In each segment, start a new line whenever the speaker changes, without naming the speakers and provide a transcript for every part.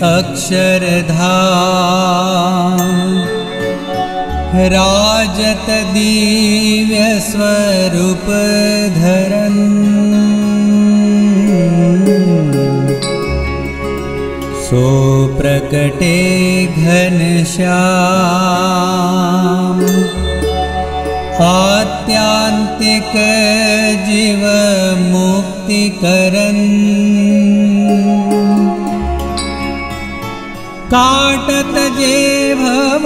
अक्षरधाम राजत दिव्य स्वरूप धरन सो प्रकटे घनश्याम आत्यांतिक जीव मुक्ति करन काटत जे भव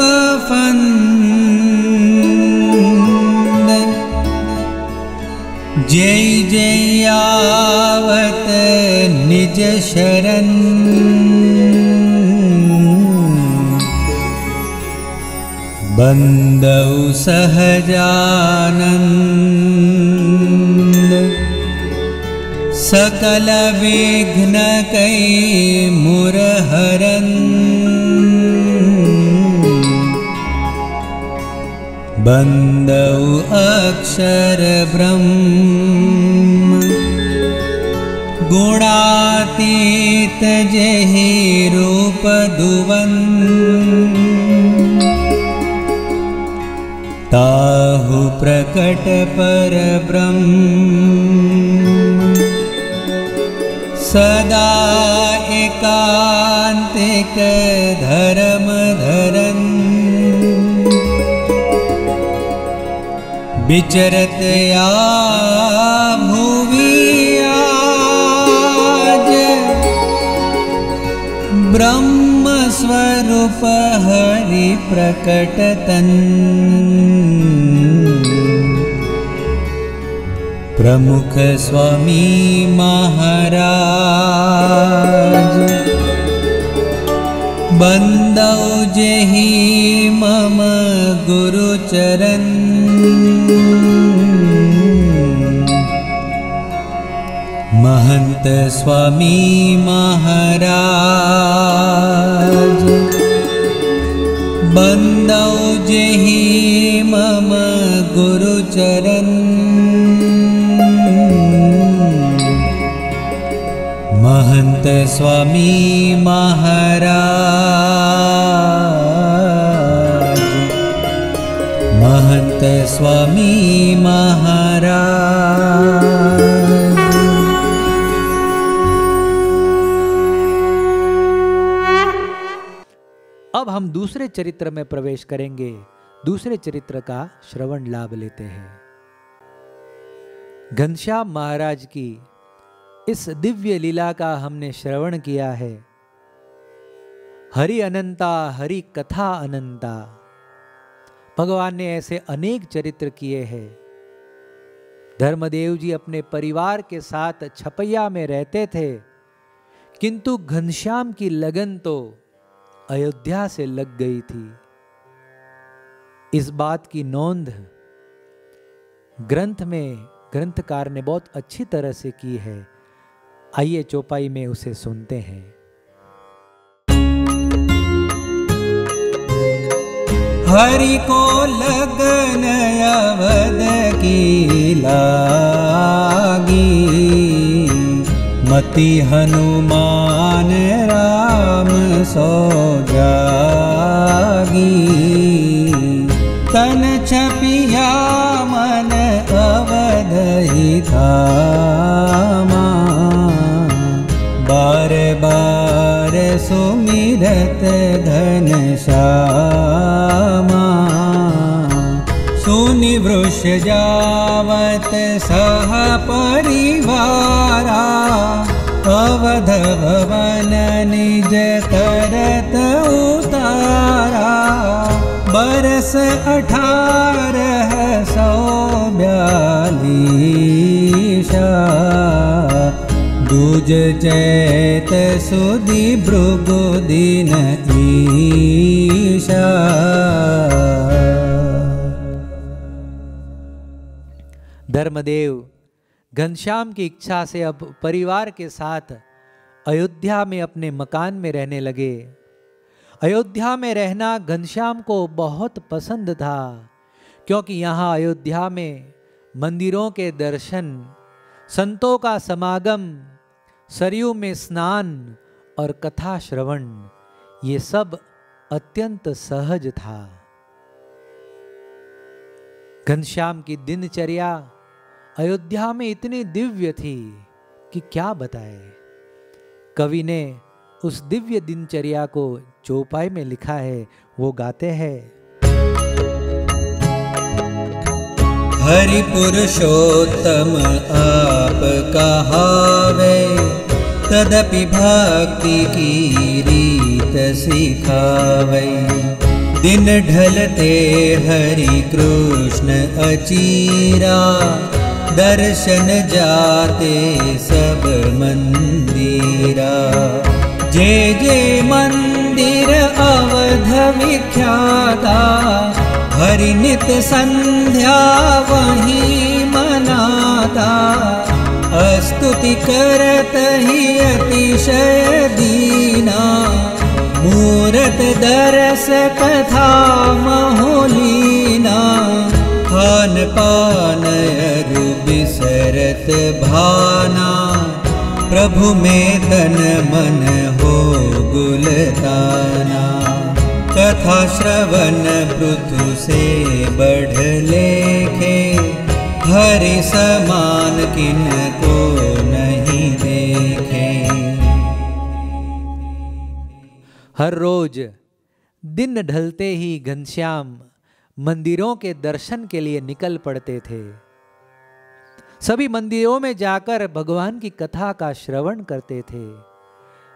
फंद जय जय आवत निज शरण बंदौ सहजानंद सकल विघ्न कै मुरहरन बंदौ अक्षर ब्रह्म गुणातीत जेहि रूप दुवन ताहु प्रकट पर ब्रह्म सदा एकांतिक धर्म धरन विचरत या भुवि आज ब्रह्म स्वरूप हरि प्रकटतन प्रमुख स्वामी महाराज बंदौ जेहि मम गुरु चरण महंत स्वामी महाराज बंदौ जेहि मम गुरु चरण महंत स्वामी महाराज महंत स्वामी महाराज।
अब हम दूसरे चरित्र में प्रवेश करेंगे। दूसरे चरित्र का श्रवण लाभ लेते हैं। घनश्याम महाराज की इस दिव्य लीला का हमने श्रवण किया है। हरि अनंता, हरि कथा अनंता। भगवान ने ऐसे अनेक चरित्र किए हैं। धर्मदेव जी अपने परिवार के साथ छपैया में रहते थे, किंतु घनश्याम की लगन तो अयोध्या से लग गई थी। इस बात की नोंद ग्रंथ में ग्रंथकार ने बहुत अच्छी तरह से की है। आइए चौपाई में उसे सुनते हैं।
हरि को लगन अवध की लागी, मति हनुमान राम सो जागी। तन छपिया मन अवध ही धामा, बार बार सुमिरत घनश्यामा। सुनि वृष जावत सह परिवारा, अवध भवन निज करत उतारा। बरस 1842 दूज चैत सुदी भृगु दिन ईशा।
धर्मदेव घनश्याम की इच्छा से अब परिवार के साथ अयोध्या में अपने मकान में रहने लगे। अयोध्या में रहना घनश्याम को बहुत पसंद था, क्योंकि यहाँ अयोध्या में मंदिरों के दर्शन, संतों का समागम, सरयू में स्नान और कथा श्रवण ये सब अत्यंत सहज था। घनश्याम की दिनचर्या अयोध्या में इतनी दिव्य थी कि क्या बताए। कवि ने उस दिव्य दिनचर्या को चौपाई में लिखा है, वो गाते हैं।
हरि पुरुषोत्तम आप कहावे, तदपि भक्ति की रीत सिखावे। दिन ढलते हरि कृष्ण अचीरा, दर्शन जाते सब मंदिरा। जे जे मंदिर अवध विख्याता, हरि नित संध्या वहीं मनाता। स्तुति करत ही अतिशय दीना, मूरत दरस कथा महोलीना। खान पान अरु बिसरत भाना, प्रभु में तन मन हो गुलताना। कथा श्रवण पृथु से बढ़ लेखे, हरि समान किन को नहीं देखे।
हर रोज दिन ढलते ही घनश्याम मंदिरों के दर्शन के लिए निकल पड़ते थे। सभी मंदिरों में जाकर भगवान की कथा का श्रवण करते थे।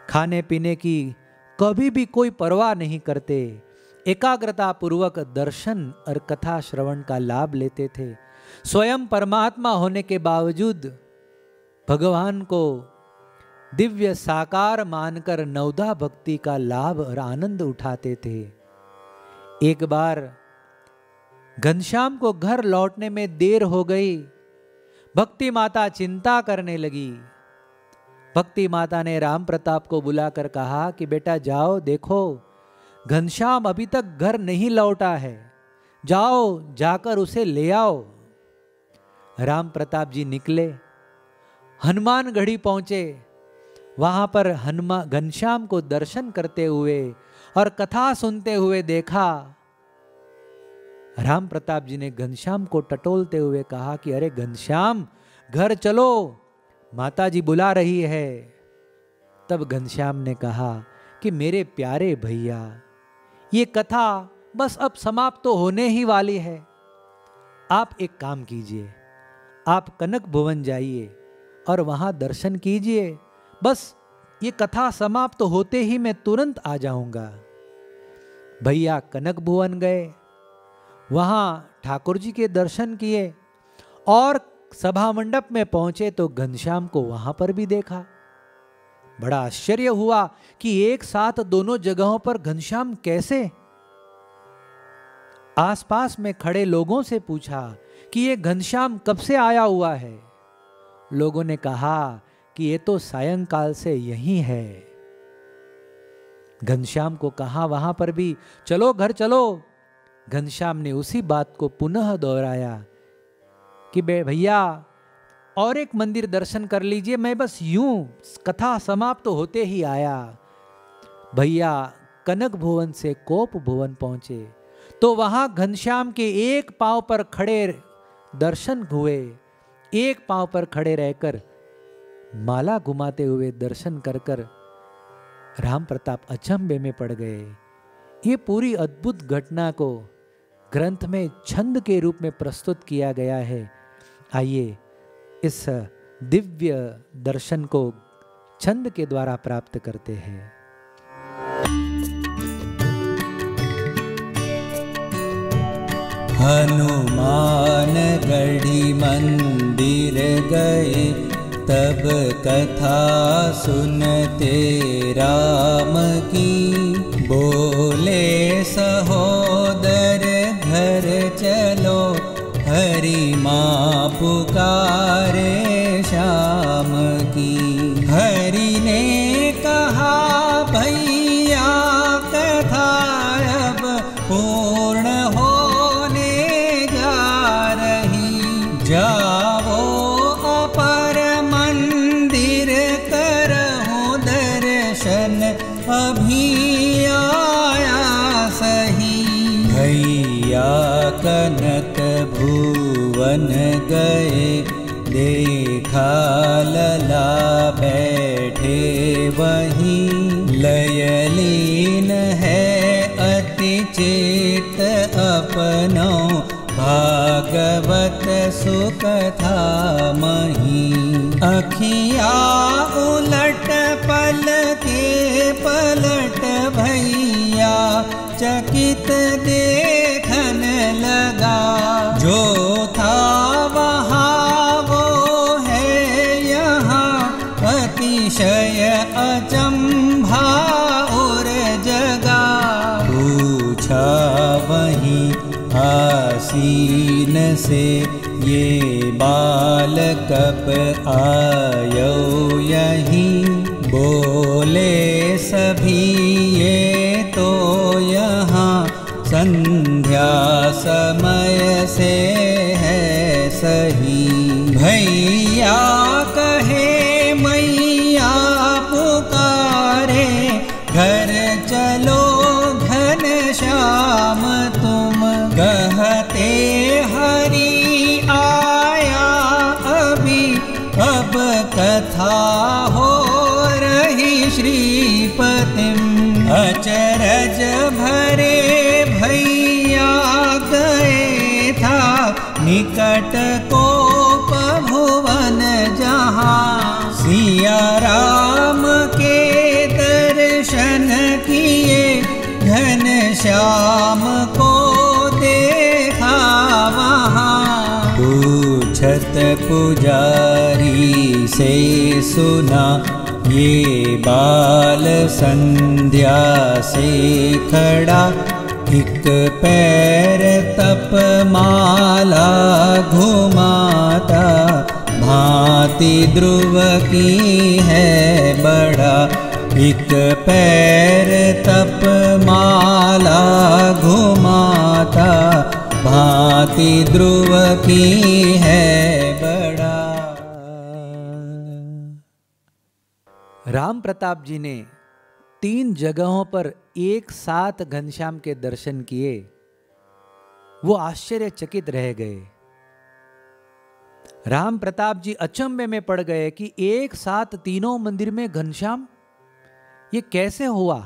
खाने पीने की कभी भी कोई परवाह नहीं करते, एकाग्रता पूर्वक दर्शन और कथा श्रवण का लाभ लेते थे। स्वयं परमात्मा होने के बावजूद भगवान को दिव्य साकार मानकर नवधा भक्ति का लाभ और आनंद उठाते थे। एक बार घनश्याम को घर लौटने में देर हो गई। भक्ति माता चिंता करने लगी। भक्ति माता ने राम प्रताप को बुलाकर कहा कि बेटा जाओ, देखो घनश्याम अभी तक घर नहीं लौटा है, जाओ जाकर उसे ले आओ। राम प्रताप जी निकले, हनुमानगढ़ी पहुंचे। वहां पर घनश्याम को दर्शन करते हुए और कथा सुनते हुए देखा। राम प्रताप जी ने घनश्याम को टटोलते हुए कहा कि अरे घनश्याम, घर चलो, माता जी बुला रही है। तब घनश्याम ने कहा कि मेरे प्यारे भैया, ये कथा बस अब समाप्त तो होने ही वाली है। आप एक काम कीजिए, आप कनक भुवन जाइए और वहां दर्शन कीजिए। बस ये कथा समाप्त होते ही मैं तुरंत आ जाऊंगा। भैया कनक भुवन गए, वहां ठाकुर जी के दर्शन किए और सभा मंडप में पहुंचे तो घनश्याम को वहां पर भी देखा। बड़ा आश्चर्य हुआ कि एक साथ दोनों जगहों पर घनश्याम कैसे। आसपास में खड़े लोगों से पूछा कि ये घनश्याम कब से आया हुआ है। लोगों ने कहा कि ये तो सायंकाल से यहीं है। घनश्याम को कहा वहां पर भी चलो, घर चलो। घनश्याम ने उसी बात को पुनः दोहराया कि भैया और एक मंदिर दर्शन कर लीजिए, मैं बस यूं कथा समाप्त तो होते ही आया। भैया कनक भुवन से कोप भुवन पहुंचे तो वहां घनश्याम के एक पांव पर खड़े दर्शन हुए। एक पांव पर खड़े रहकर माला घुमाते हुए दर्शन कर कर राम प्रताप अचंभे में पड़ गए। ये पूरी अद्भुत घटना को ग्रंथ में छंद के रूप में प्रस्तुत किया गया है। आइए इस दिव्य दर्शन को छंद के द्वारा प्राप्त करते हैं।
हनुमान गढ़ी मंदिर गए, तब कथा सुनते राम की। बोले सहोदर घर चलो, हरि माँ पुकारे श्याम की। हरि ने कहा भैया कथा अब पूर्ण होने जा रही। जाओ अपर मंदिर करहु दर्शन, अभी आया सही। भैया कनक भुवन गए, देखा लला बैठे वहीं। लयलीन है अति चित अपनो, भागवत सुकथा मही। अखिया उलट पलके पलट भैया, चकित देखन लगा। जो था वहाँ वो है यहाँ, अतिशय अचंभा और जगा। पूछा वहीं आसीन से, ये बाल कब आयो यहीं। बोले सभी ये तो यहाँ, संध्या समय से है सही। भैया कहे मैया पुकारे, घर चलो घनश्याम तुम। कहते हरि आया अभी, अब कथा हो रही श्रीपतिम। अचरज भरे भैया गए था, निकट कोप भुवन जहाँ। सिया राम के दर्शन किए, घनश्याम को देखा वहाँ। पूछत पुजारी से सुना, ये बाल संध्या से खड़ा। एक पैर तप माला घुमाता, भांति ध्रुव की है बड़ा। एक पैर तप माला घुमाता, भांति ध्रुव की है बड़ा।
राम प्रताप जी ने 3 जगहों पर एक साथ घनश्याम के दर्शन किए। वो आश्चर्यचकित रह गए। राम प्रताप जी अचंभे में पड़ गए कि एक साथ तीनों मंदिर में घनश्याम, ये कैसे हुआ।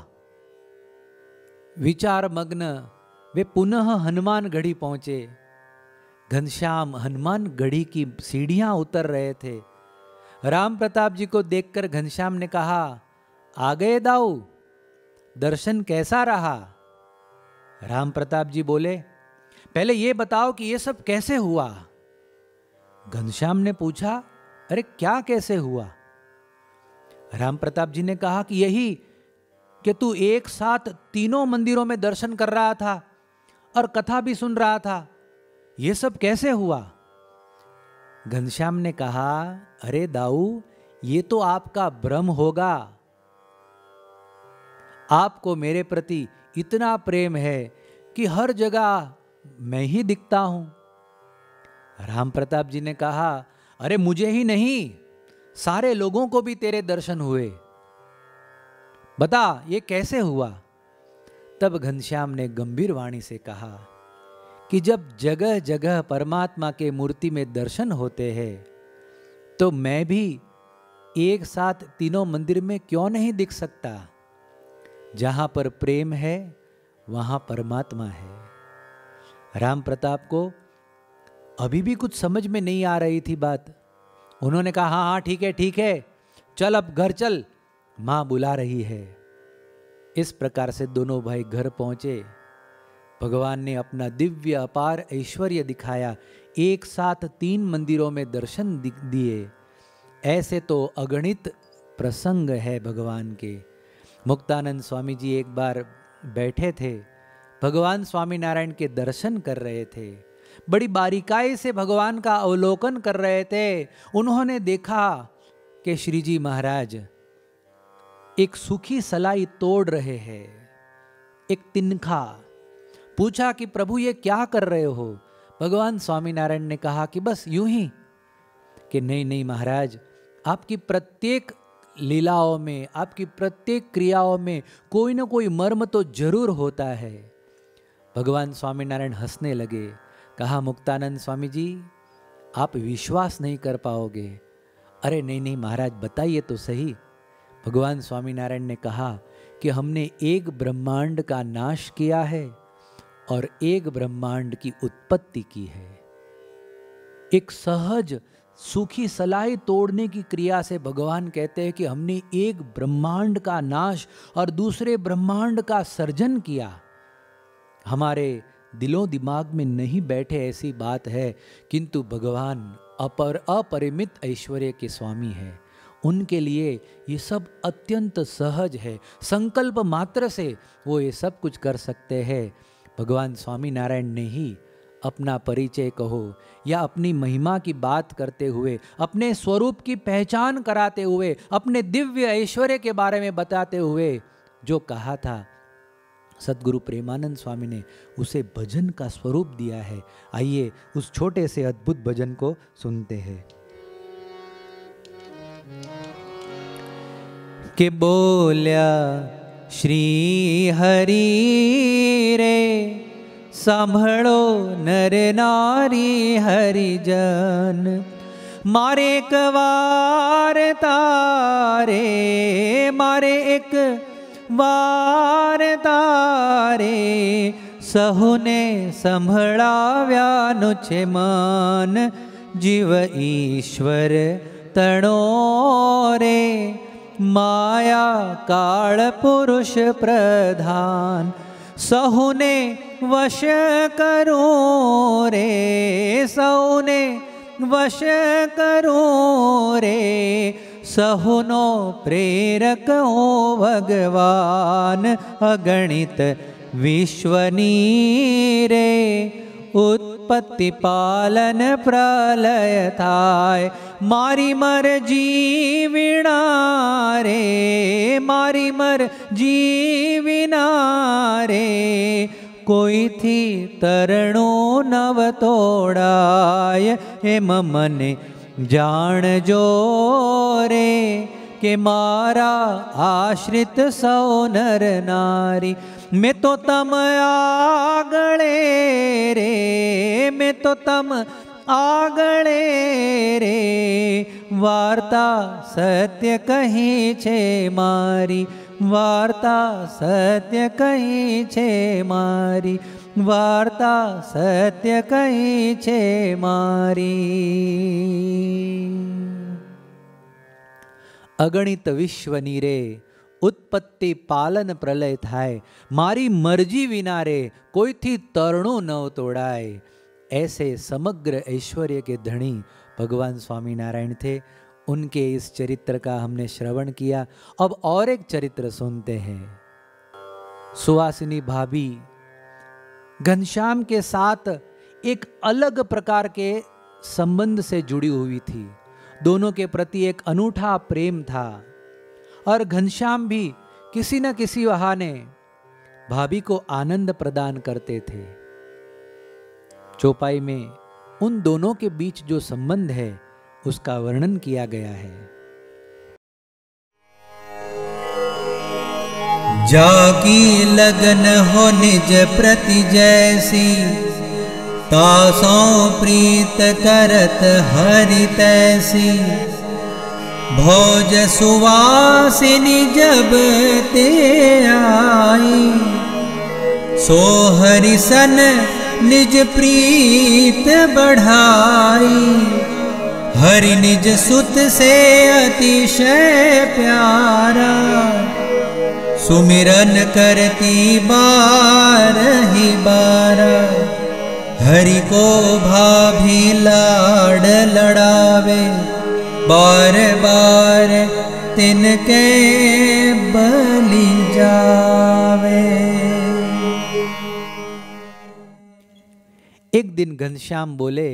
विचार मग्न वे पुनः हनुमान गढ़ी पहुंचे। घनश्याम हनुमान गढ़ी की सीढ़ियां उतर रहे थे। राम प्रताप जी को देखकर घनश्याम ने कहा, आ गए दाऊ, दर्शन कैसा रहा। राम प्रताप जी बोले, पहले ये बताओ कि ये सब कैसे हुआ। घनश्याम ने पूछा, अरे क्या कैसे हुआ। राम प्रताप जी ने कहा कि यही कि तू एक साथ तीनों मंदिरों में दर्शन कर रहा था और कथा भी सुन रहा था, ये सब कैसे हुआ। घनश्याम ने कहा, अरे दाऊ, ये तो आपका भ्रम होगा। आपको मेरे प्रति इतना प्रेम है कि हर जगह मैं ही दिखता हूं। राम प्रताप जी ने कहा, अरे मुझे ही नहीं, सारे लोगों को भी तेरे दर्शन हुए, बता ये कैसे हुआ। तब घनश्याम ने गंभीर वाणी से कहा कि जब जगह जगह परमात्मा के मूर्ति में दर्शन होते हैं, तो मैं भी एक साथ तीनों मंदिर में क्यों नहीं दिख सकता। जहां पर प्रेम है वहां परमात्मा है। राम प्रताप को अभी भी कुछ समझ में नहीं आ रही थी बात। उन्होंने कहा, हाँ हाँ ठीक है, चल अब घर चल, मां बुला रही है। इस प्रकार से दोनों भाई घर पहुंचे। भगवान ने अपना दिव्य अपार ऐश्वर्य दिखाया, एक साथ 3 मंदिरों में दर्शन दिए। ऐसे तो अगणित प्रसंग है भगवान के। मुक्तानंद स्वामी जी एक बार बैठे थे, भगवान स्वामीनारायण के दर्शन कर रहे थे, बड़ी बारीकाई से भगवान का अवलोकन कर रहे थे। उन्होंने देखा कि श्री जी महाराज एक सूखी सलाई तोड़ रहे हैं, एक तिनखा। पूछा कि प्रभु ये क्या कर रहे हो। भगवान स्वामीनारायण ने कहा कि बस यूं ही। कि नहीं महाराज, आपकी प्रत्येक लीलाओं में, आपकी प्रत्येक क्रियाओं में कोई ना कोई मर्म तो जरूर होता है। भगवान स्वामीनारायण हंसने लगे। कहा, मुक्तानंद स्वामी जी, आप विश्वास नहीं कर पाओगे। अरे नहीं नहीं महाराज, बताइए तो सही। भगवान स्वामीनारायण ने कहा कि हमने एक ब्रह्मांड का नाश किया है और एक ब्रह्मांड की उत्पत्ति की है। एक सहज सूखी सलाई तोड़ने की क्रिया से भगवान कहते हैं कि हमने एक ब्रह्मांड का नाश और दूसरे ब्रह्मांड का सर्जन किया। हमारे दिलों दिमाग में नहीं बैठे ऐसी बात है, किंतु भगवान अपरिमित ऐश्वर्य के स्वामी हैं। उनके लिए ये सब अत्यंत सहज है। संकल्प मात्र से वो ये सब कुछ कर सकते हैं। भगवान स्वामीनारायण ने ही अपना परिचय कहो या अपनी महिमा की बात करते हुए, अपने स्वरूप की पहचान कराते हुए, अपने दिव्य ऐश्वर्य के बारे में बताते हुए जो कहा था, सद्गुरु प्रेमानंद स्वामी ने उसे भजन का स्वरूप दिया है। आइए उस छोटे से अद्भुत भजन को सुनते हैं। कि बोल्या श्री हरि रे, सांभळो नर नारी हरिजन, मारे एक वार तारे, मारे एक वार तारे, सहुने संभळाव्या छे मन, जीव ईश्वर तणो रे, माया काळ पुरुष प्रधान, सहुने वश करो रे, सहुने वश करो रे, सहुनो प्रेरक हो भगवान, अगणित विश्वनी रे, उत्पत्ति पालन प्रलय थाय, मारी मरजी विना रे, मारी मरजी विना रे, कोई थी तरणो नव तोड़ाय, हेम मने जान जो रे, के मारा आश्रित सौ नर नारी, मैं तो तम आगळे रे, मैं तो तम आगळे रे, वार्ता सत्य कही छे मारी, वार्ता सत्य कही छे मारी, वार्ता सत्य कही छे मारी। अगणित विश्वनी रे, उत्पत्ति पालन प्रलय थाय, मारी मर्जी विना रे, कोई थी तरણો न तोड़ाए। ऐसे समग्र ऐश्वर्य के धनी भगवान स्वामीनारायण थे। उनके इस चरित्र का हमने श्रवण किया। अब और एक चरित्र सुनते हैं। सुवासिनी भाभी घनश्याम के साथ एक अलग प्रकार के संबंध से जुड़ी हुई थी। दोनों के प्रति एक अनूठा प्रेम था और घनश्याम भी किसी न किसी बहाने भाभी को आनंद प्रदान करते थे। चौपाई में उन दोनों के बीच जो संबंध है उसका वर्णन किया गया है।
जाकी लगन हो निज प्रति जैसी, तासों प्रीत करत हरि तैसी, भोज सुवासिनी जब ते आई, सो हरि सन निज प्रीत बढ़ाई, हरि निज सुत से अतिशय प्यारा, सुमिरन करती बार ही बारा, हरि को भाभी लाड लड़ावे, बार बार तिनके बलि जावे।
एक दिन घनश्याम बोले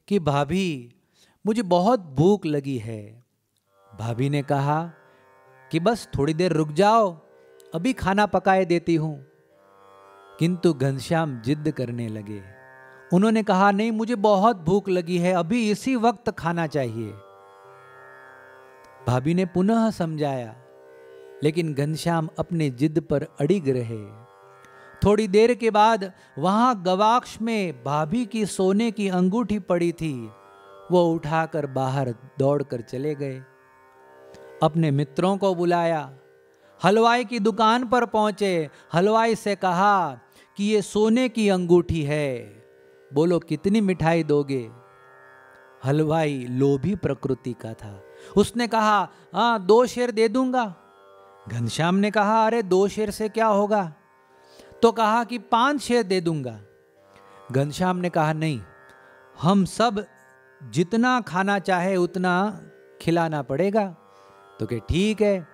कि भाभी मुझे बहुत भूख लगी है। भाभी ने कहा कि बस थोड़ी देर रुक जाओ, अभी खाना पकाए देती हूं। किंतु घनश्याम जिद करने लगे। उन्होंने कहा नहीं, मुझे बहुत भूख लगी है, अभी इसी वक्त खाना चाहिए। भाभी ने पुनः समझाया, लेकिन घनश्याम अपने जिद पर अड़िग रहे। थोड़ी देर के बाद वहां गवाक्ष में भाभी की सोने की अंगूठी पड़ी थी, वो उठाकर बाहर दौड़कर चले गए। अपने मित्रों को बुलाया, हलवाई की दुकान पर पहुंचे। हलवाई से कहा कि ये सोने की अंगूठी है, बोलो कितनी मिठाई दोगे। हलवाई लोभी प्रकृति का था, उसने कहा हाँ 2 शेर दे दूंगा। घनश्याम ने कहा अरे 2 शेर से क्या होगा, तो कहा कि 5 शेर दे दूंगा। घनश्याम ने कहा नहीं, हम सब जितना खाना चाहे उतना खिलाना पड़ेगा। तो कहे ठीक है।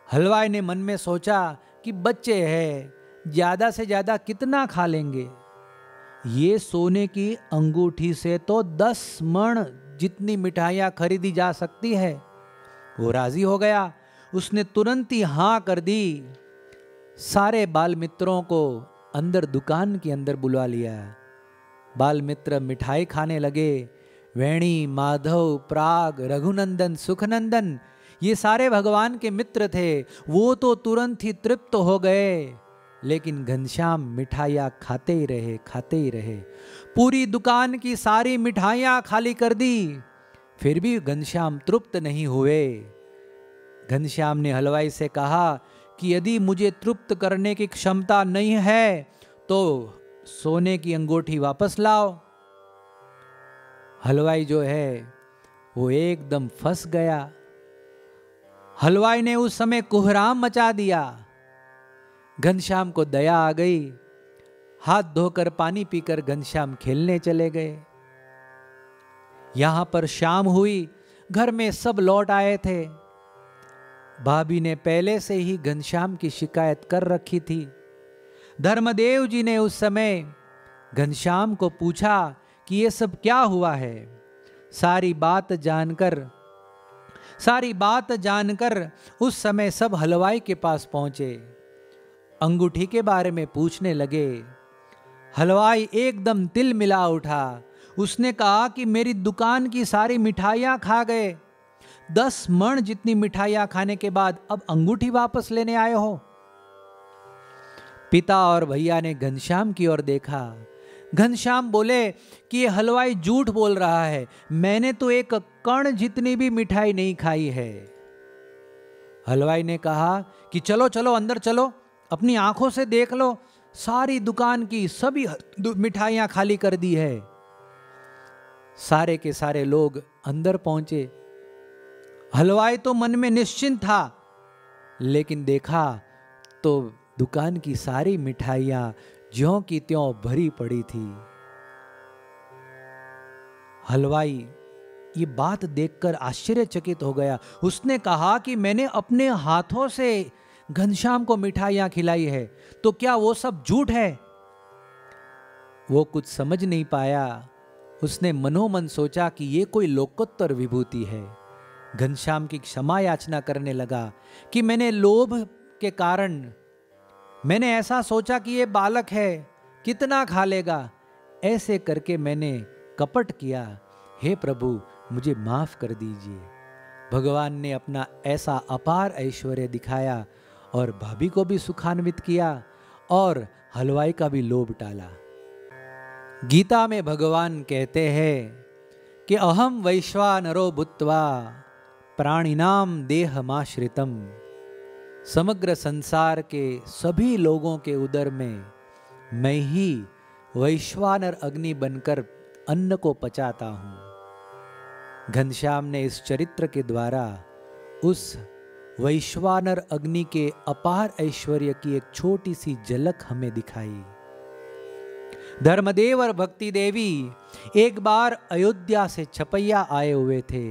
हलवाई ने मन में सोचा कि बच्चे हैं, ज्यादा से ज्यादा कितना खा लेंगे, ये सोने की अंगूठी से तो 10 मण जितनी मिठाइयां खरीदी जा सकती है। वो राजी हो गया, उसने तुरंत ही हां कर दी। सारे बाल मित्रों को अंदर दुकान के अंदर बुला लिया। बाल मित्र मिठाई खाने लगे। वेणी, माधव, प्राग, रघुनंदन, सुखनंदन, ये सारे भगवान के मित्र थे। वो तो तुरंत ही तृप्त हो गए, लेकिन घनश्याम मिठाइयाँ खाते ही रहे, खाते ही रहे। पूरी दुकान की सारी मिठाइयाँ खाली कर दी, फिर भी घनश्याम तृप्त नहीं हुए। घनश्याम ने हलवाई से कहा कि यदि मुझे तृप्त करने की क्षमता नहीं है तो सोने की अंगूठी वापस लाओ। हलवाई जो है वो एकदम फंस गया। हलवाई ने उस समय कोहराम मचा दिया। घनश्याम को दया आ गई, हाथ धोकर पानी पीकर घनश्याम खेलने चले गए। यहां पर शाम हुई, घर में सब लौट आए थे। भाभी ने पहले से ही घनश्याम की शिकायत कर रखी थी। धर्मदेव जी ने उस समय घनश्याम को पूछा कि ये सब क्या हुआ है। सारी बात जानकर उस समय सब हलवाई के पास पहुंचे, अंगूठी के बारे में पूछने लगे। हलवाई एकदम तिल मिला उठा। उसने कहा कि मेरी दुकान की सारी मिठाइयां खा गए, 10 मण जितनी मिठाइयां खाने के बाद अब अंगूठी वापस लेने आए हो। पिता और भैया ने घनश्याम की ओर देखा। घनश्याम बोले कि ये हलवाई झूठ बोल रहा है, मैंने तो एक कण जितनी भी मिठाई नहीं खाई है। हलवाई ने कहा कि चलो चलो अंदर चलो, अपनी आंखों से देख लो, सारी दुकान की सभी मिठाइयां खाली कर दी है। सारे के सारे लोग अंदर पहुंचे। हलवाई तो मन में निश्चिंत था, लेकिन देखा तो दुकान की सारी मिठाइयां ज्यों की त्यों भरी पड़ी थी। हलवाई ये बात देखकर आश्चर्यचकित हो गया। उसने कहा कि मैंने अपने हाथों से घनश्याम को मिठाइयां खिलाई है, तो क्या वो सब झूठ है? वो कुछ समझ नहीं पाया। उसने मनोमन सोचा कि ये कोई लोकोत्तर विभूति है। घनश्याम की क्षमा याचना करने लगा कि मैंने लोभ के कारण मैंने ऐसा सोचा कि ये बालक है, कितना खा लेगा, ऐसे करके मैंने कपट किया। हे प्रभु, मुझे माफ कर दीजिए। भगवान ने अपना ऐसा अपार ऐश्वर्य दिखाया और भाभी को भी सुखान्वित किया और हलवाई का भी लोभ टाला। गीता में भगवान कहते हैं कि अहम वैश्वानरो भूत्वा प्राणिनाम देहमाश्रितम। समग्र संसार के सभी लोगों के उदर में मैं ही वैश्वानर अग्नि बनकर अन्न को पचाता हूं। घनश्याम ने इस चरित्र के द्वारा उस वैश्वानर अग्नि के अपार ऐश्वर्य की एक छोटी सी झलक हमें दिखाई। धर्मदेव और भक्ति देवी एक बार अयोध्या से छपैया आए हुए थे।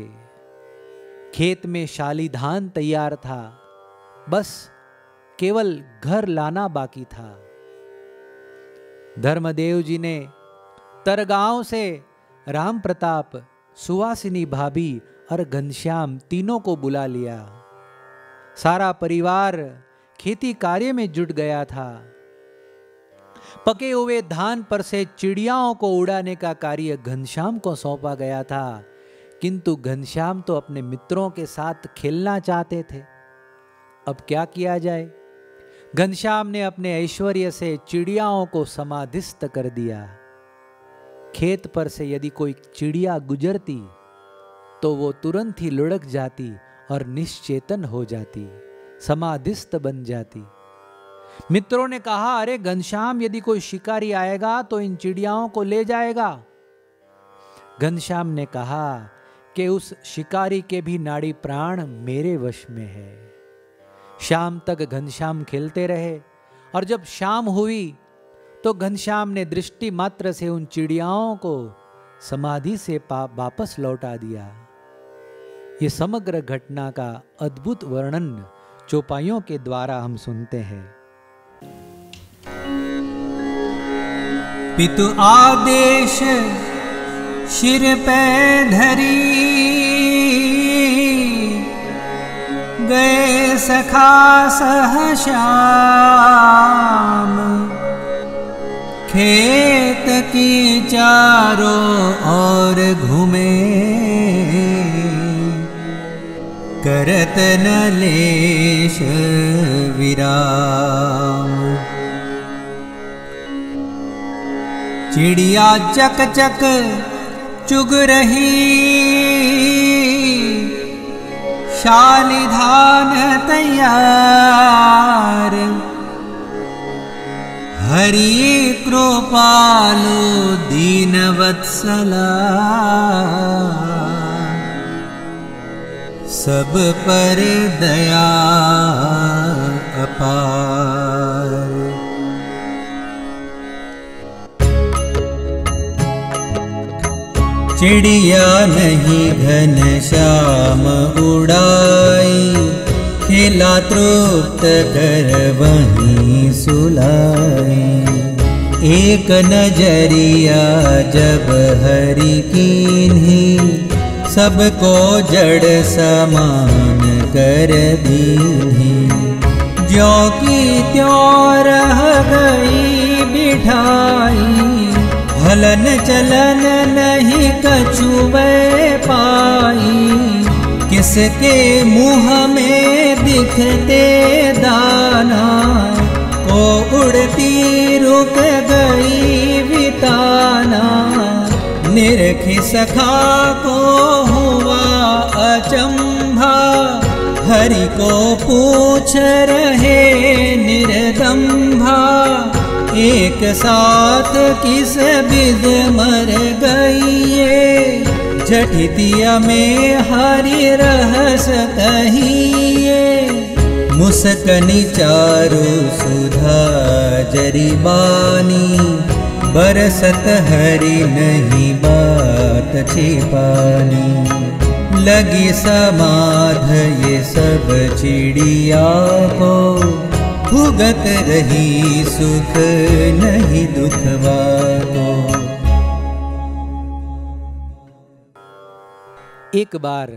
खेत में शाली धान तैयार था, बस केवल घर लाना बाकी था। धर्मदेव जी ने तरगांव से राम प्रताप, सुवासिनी भाभी और घनश्याम तीनों को बुला लिया। सारा परिवार खेती कार्य में जुट गया था। पके हुए धान पर से चिड़ियाओं को उड़ाने का कार्य घनश्याम को सौंपा गया था किंतु घनश्याम तो अपने मित्रों के साथ खेलना चाहते थे। अब क्या किया जाए? घनश्याम ने अपने ऐश्वर्य से चिड़ियाओं को समाधिस्थ कर दिया। खेत पर से यदि कोई चिड़िया गुजरती तो वो तुरंत ही लुढ़क जाती और निश्चेतन हो जाती, समाधिस्थ बन जाती। मित्रों ने कहा, अरे घनश्याम, यदि कोई शिकारी आएगा तो इन चिड़ियाओं को ले जाएगा। घनश्याम ने कहा कि उस शिकारी के भी नाड़ी प्राण मेरे वश में है। शाम तक घनश्याम खेलते रहे और जब शाम हुई तो घनश्याम ने दृष्टि मात्र से उन चिड़ियाओं को समाधि से वापस लौटा दिया। ये समग्र घटना का अद्भुत वर्णन चौपाइयों के द्वारा हम सुनते हैं।
पितु आदेश शिर पे धरी, गए सखा सह श्याम, खेत की चारों ओर घूमे, करत नलेश विराम। चिड़िया चक चक चुग रही, शालिधान तैयार, हरि कृपालु दीन वत्सला, सब पर दया अपार। चिड़िया नहीं घनश्याम उड़ाई, खिला तृप्त कर वहीं सुलाई। एक नजरिया जब हरि कीन्ही, सबको जड़ समान कर दीन्ही। ज्यों की त्यों रह गई बिठाई, हलन चलन नहीं कछुए पाई। किसके मुँह में दिखते दाना, को उड़ती रुक गई बिताना। निरखी सखा को हुआ अचंभा, हरि को पूछ रहे निर्दम्भा। एक साथ किस विध मर गई ये, झटितिया में हरि रहस कहिए। मुस्कनी चारु सुधा जरिबानी, बरसत हरि नहीं बात छिपानी। लगी समाध ये सब चिड़िया को, भुगत रही सुख नहीं दुखवा को।
एक बार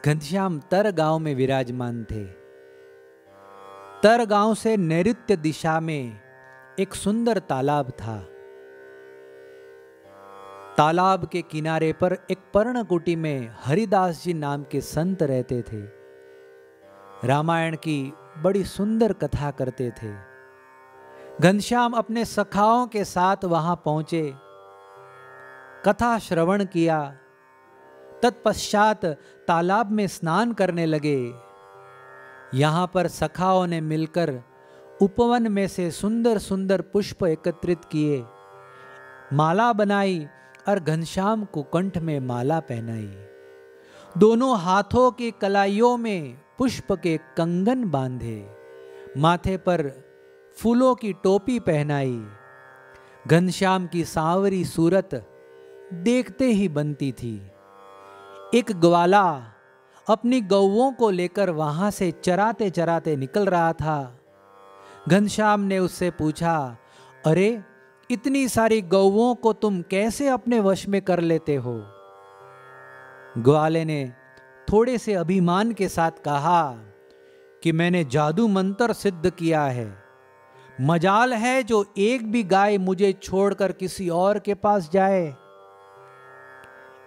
घनश्याम तर गांव में विराजमान थे। तर गांव से नैऋत्य दिशा में एक सुंदर तालाब था। तालाब के किनारे पर एक पर्णकुटी में हरिदास जी नाम के संत रहते थे। रामायण की बड़ी सुंदर कथा करते थे। घनश्याम अपने सखाओं के साथ वहां पहुंचे, कथा श्रवण किया। तत्पश्चात तालाब में स्नान करने लगे। यहां पर सखाओं ने मिलकर उपवन में से सुंदर सुंदर पुष्प एकत्रित किए, माला बनाई और घनश्याम को कंठ में माला पहनाई। दोनों हाथों की कलाइयों में पुष्प के कंगन बांधे, माथे पर फूलों की टोपी पहनाई। घनश्याम की सांवरी सूरत देखते ही बनती थी। एक ग्वाला अपनी गौओं को लेकर वहां से चराते चराते निकल रहा था। घनश्याम ने उससे पूछा, अरे इतनी सारी गौओं को तुम कैसे अपने वश में कर लेते हो? ग्वाले ने थोड़े से अभिमान के साथ कहा कि मैंने जादू मंत्र सिद्ध किया है। मजाल है जो एक भी गाय मुझे छोड़कर किसी और के पास जाए।